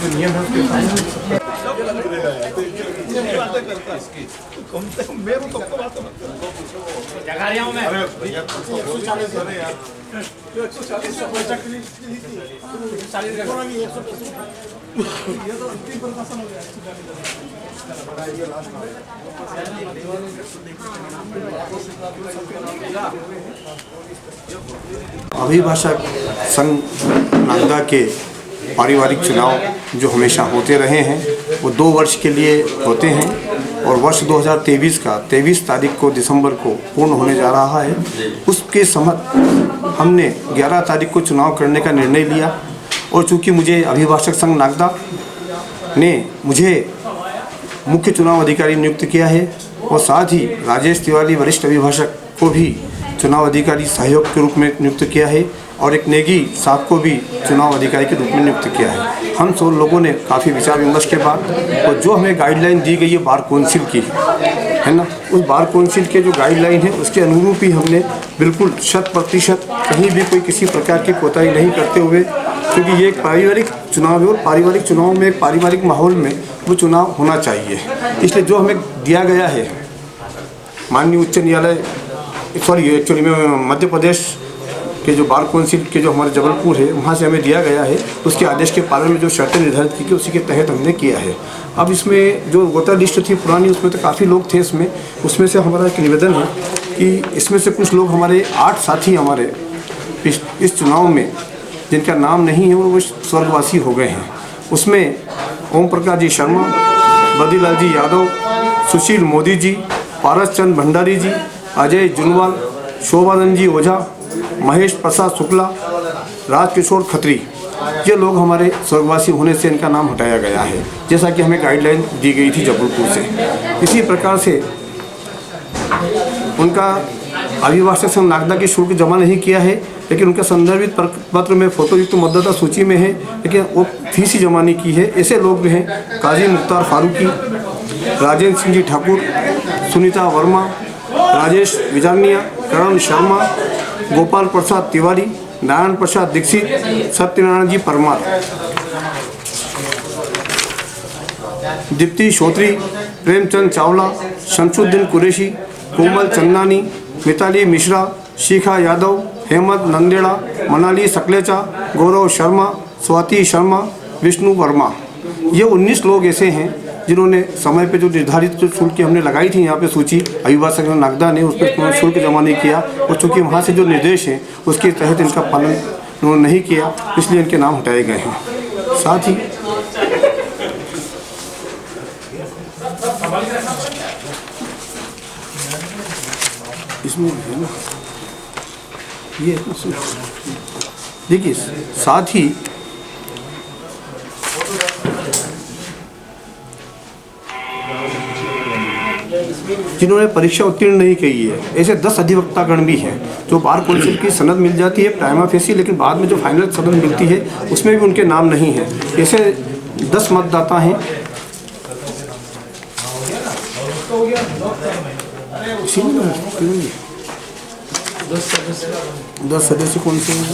नियम है उसके अभिभाषक संघ नागदा के पारिवारिक चुनाव जो हमेशा होते रहे हैं वो 2 वर्ष के लिए होते हैं और वर्ष 2023 का 23 तारीख को दिसंबर को पूर्ण होने जा रहा है। उसके समत हमने 11 तारीख को चुनाव करने का निर्णय लिया और चूँकि मुझे अभिभाषक संघ नागदा ने मुझे मुख्य चुनाव अधिकारी नियुक्त किया है और साथ ही राजेश तिवारी वरिष्ठ अभिभाषक को भी चुनाव अधिकारी सहायक के रूप में नियुक्त किया है और एक नेगी साहब को भी चुनाव अधिकारी के रूप में नियुक्त किया है। हम सब लोगों ने काफ़ी विचार विमर्श के बाद और जो हमें गाइडलाइन दी गई है बार काउंसिल की है ना, उस बार काउंसिल के जो गाइडलाइन है उसके अनुरूप ही हमने बिल्कुल 100% कहीं भी कोई किसी प्रकार की कोताही नहीं करते हुए, क्योंकि ये एक पारिवारिक चुनाव है और पारिवारिक चुनाव में एक पारिवारिक माहौल में वो चुनाव होना चाहिए। इसलिए जो हमें दिया गया है माननीय उच्च न्यायालय एक्चुअली में मध्य प्रदेश के जो बार काउंसिल के जो हमारे जबलपुर है वहाँ से हमें दिया गया है, उसके आदेश के पालन में जो शर्तें निर्धारित की गई उसी के तहत हमने किया है। अब इसमें जो वोटर लिस्ट थी पुरानी उसमें तो काफ़ी लोग थे, उसमें से हमारा एक निवेदन है कि इसमें से कुछ लोग हमारे 8 साथी हमारे इस चुनाव में जिनका नाम नहीं है वो स्वर्गवासी हो गए हैं। उसमें ओम प्रकाश जी शर्मा, बद्रीलाल जी यादव, सुशील मोदी जी, पारस चंद भंडारी जी, अजय जुनवाल, शोभानंद जी ओझा, महेश प्रसाद शुक्ला, राजकिशोर खत्री, ये लोग हमारे स्वर्गवासी होने से इनका नाम हटाया गया है, जैसा कि हमें गाइडलाइन दी गई थी जबलपुर से। इसी प्रकार से उनका अभिभाषक संघ नागदा की शुल्क जमा नहीं किया है, लेकिन उनका संदर्भित पत्र में फोटोयुक्त मतदाता सूची में है, लेकिन वो फीस ही जमा नहीं की है। ऐसे लोग भी हैं काजी मुख्तार फारूकी, राजेंद्र सिंह जी ठाकुर, सुनीता वर्मा, राजेश विजानिया, करण शर्मा, गोपाल प्रसाद तिवारी, नारायण प्रसाद दीक्षित, सत्यनारायण जी परमार, दीप्ति श्रोत्री, प्रेमचंद चावला, शमसुद्दीन कुरैशी, कोमल चंदानी, मिताली मिश्रा, शिखा यादव, हेमंत नंदेड़ा, मनाली सकलेचा, गौरव शर्मा, स्वाति शर्मा, विष्णु वर्मा, ये 19 लोग ऐसे हैं जिन्होंने समय पे जो निर्धारित जो शुल्क की हमने लगाई थी यहाँ पे सूची अभिभाषक नागदा ने उस पर शुल्क जमा नहीं किया और चूँकि वहाँ से जो निर्देश हैं उसके तहत इनका पालन उन्होंने नहीं किया, इसलिए इनके नाम हटाए गए हैं। साथ ही इसमें ये देखिए, साथ ही जिन्होंने परीक्षा उत्तीर्ण नहीं की है ऐसे 10 अधिवक्तागण भी हैं जो बार काउंसिल की सनद मिल जाती है प्राइमा फेसी, लेकिन बाद में जो फाइनल सनद मिलती है उसमें भी उनके नाम नहीं है। ऐसे 10 मतदाता हैं। 10 सदस्य कौन से हैं?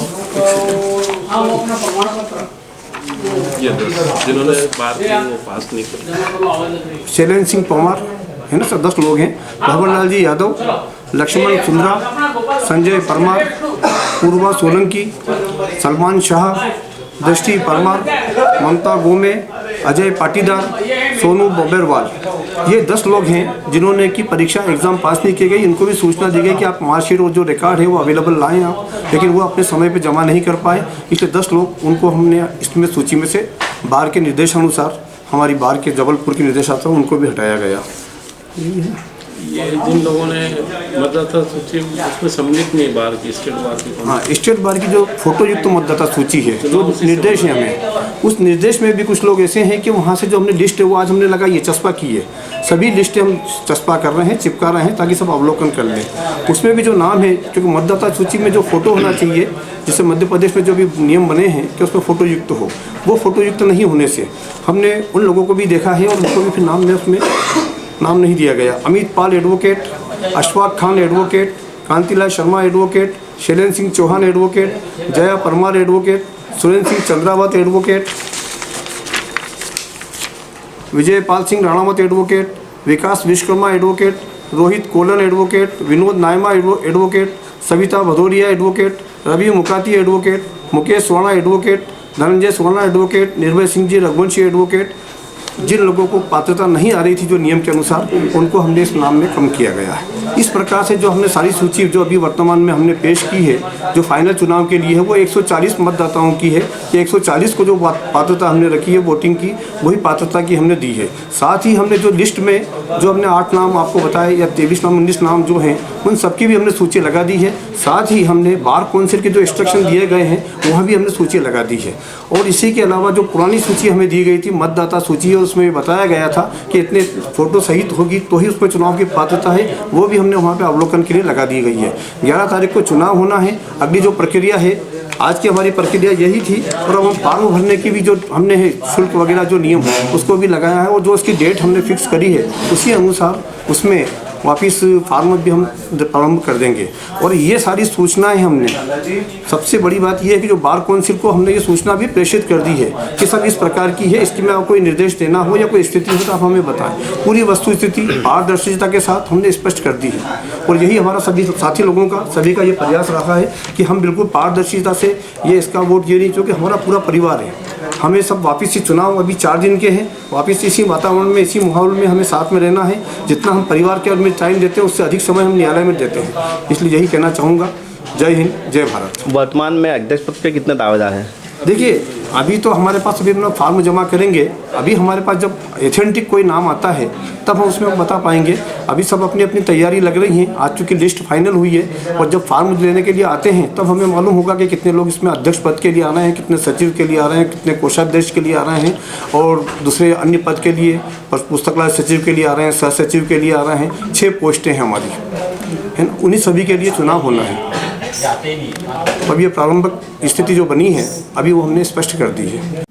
जिन्होंने बार वो पास नहीं किया। शैलेंद्र सिंह परमार है ना सर, 10 लोग हैं। भवनलाल जी यादव, लक्ष्मण सुंदरा, संजय परमार, पूर्वा सोलंकी, सलमान शाह, दृष्टि परमार, ममता गोमे, अजय पाटीदार, सोनू बबेरवाल, ये 10 लोग हैं जिन्होंने की परीक्षा एग्ज़ाम पास नहीं की गई। इनको भी सूचना दी गई कि आप मार्कशीट और जो रिकॉर्ड है वो अवेलेबल लाएँ आप, लेकिन वो अपने समय पे जमा नहीं कर पाए, इसलिए 10 लोग उनको हमने इसमें सूची में से बार के निर्देशानुसार, हमारी बार के जबलपुर के निर्देशानुसार उनको भी हटाया गया। ये जिन लोगों ने मतदाता सूची उसमें सम्मिलित नहीं बार की, स्टेट बार की, हाँ स्टेट बार की जो फोटोयुक्त मतदाता सूची है जो निर्देश है हमें, उस निर्देश में भी कुछ लोग ऐसे हैं कि वहाँ से जो हमने लिस्ट है वो आज हमने लगाई है, चस्पा की है, सभी लिस्टें हम चस्पा कर रहे हैं, चिपका रहे हैं ताकि सब अवलोकन कर लें। उसमें भी जो नाम है, क्योंकि मतदाता सूची में जो फोटो होना चाहिए, जैसे मध्य प्रदेश में जो भी नियम बने हैं कि उसमें फ़ोटो युक्त हो, वो फ़ोटो युक्त नहीं होने से हमने उन लोगों को भी देखा है और उनको भी फिर नाम में उसमें नाम नहीं दिया गया। Amit Pal advocate, Ashfaq Khan advocate, Kantilal Sharma advocate, Shailendra Singh Chauhan advocate, Jaya Parmar advocate, Surendra Singh Chandrawat advocate, Vijaypal Singh Ranawat advocate, Vikas Vishwakarma advocate, Rohit Kolan advocate, Vinod Nayma advocate, Savita Bhadauria advocate, Ravi Mukati advocate, Mukesh Swarn advocate, Dhananjay Swarn advocate, Nirbhay Singh ji Raghuvanshi advocate. जिन लोगों को पात्रता नहीं आ रही थी जो नियम के अनुसार, उनको हमने इस नाम में कम किया गया है। इस प्रकार से जो हमने सारी सूची जो अभी वर्तमान में हमने पेश की है, जो फाइनल चुनाव के लिए है, वो 140 मतदाताओं की है कि 140 को जो पात्रता हमने रखी है वोटिंग की, वही पात्रता की हमने दी है। साथ ही हमने जो लिस्ट में जो हमने 8 नाम आपको बताए या 23 नाम 19 नाम जो हैं, उन सबकी भी हमने सूची लगा दी है। साथ ही हमने बार काउंसिल के जो इंस्ट्रक्शन दिए गए हैं वहाँ भी हमने सूची लगा दी है। और इसी के अलावा जो पुरानी सूची हमें दी गई थी मतदाता सूची, और उसमें बताया गया था कि इतने फोटो सहित होगी तो ही उसमें चुनाव की पात्रता है, वो भी हमने वहाँ पे अवलोकन के लिए लगा दी गई है। 11 तारीख को चुनाव होना है। अगली जो प्रक्रिया है, आज की हमारी प्रक्रिया यही थी, और अब हम फॉर्म भरने की भी जो हमने है शुल्क वगैरह जो नियम उसको भी लगाया है, और जो उसकी डेट हमने फिक्स करी है उसी अनुसार उसमें वापिस फार्म भी हम प्रारंभ कर देंगे। और ये सारी सूचनाएं हमने, सबसे बड़ी बात ये है कि जो बार काउंसिल को हमने ये सूचना भी प्रेषित कर दी है कि सब इस प्रकार की है, इसकी में आपको कोई निर्देश देना हो या कोई स्थिति हो तो आप हमें बताएं। पूरी वस्तु स्थिति पारदर्शिता के साथ हमने स्पष्ट कर दी है, और यही हमारा सभी साथी लोगों का, सभी का ये प्रयास रहा है कि हम बिल्कुल पारदर्शिता से ये इसका वोट ये नहीं, क्योंकि हमारा पूरा परिवार है। हमें सब वापस से चुनाव अभी 4 दिन के हैं, वापस इसी वातावरण में, इसी माहौल में हमें साथ में रहना है। जितना हम परिवार के में टाइम देते हैं उससे अधिक समय हम न्यायालय में देते हैं। इसलिए यही कहना चाहूँगा। जय हिंद, जय भारत। वर्तमान में अध्यक्ष पद पे कितने दावेदार हैं? देखिए, अभी तो हमारे पास अभी हम फॉर्म जमा करेंगे। अभी हमारे पास जब एथेंटिक कोई नाम आता है तब हम उसमें बता पाएंगे। अभी सब अपनी अपनी तैयारी लग रही हैं। आज चूँकि लिस्ट फाइनल हुई है, और जब फॉर्म लेने के लिए आते हैं तब हमें मालूम होगा कि कितने लोग इसमें अध्यक्ष पद के लिए आ रहे हैं, कितने सचिव के लिए आ रहे हैं, कितने कोषाध्यक्ष के लिए आ रहे हैं, और दूसरे अन्य पद के लिए पुस्तकालय सचिव के लिए आ रहे हैं, सह सचिव के लिए आ रहे हैं। 6 पोस्टें हैं हमारी, है ना। उन्हीं सभी के लिए चुनाव होना है। अब ये प्रारंभिक स्थिति जो बनी है अभी वो हमने स्पष्ट कर दी है।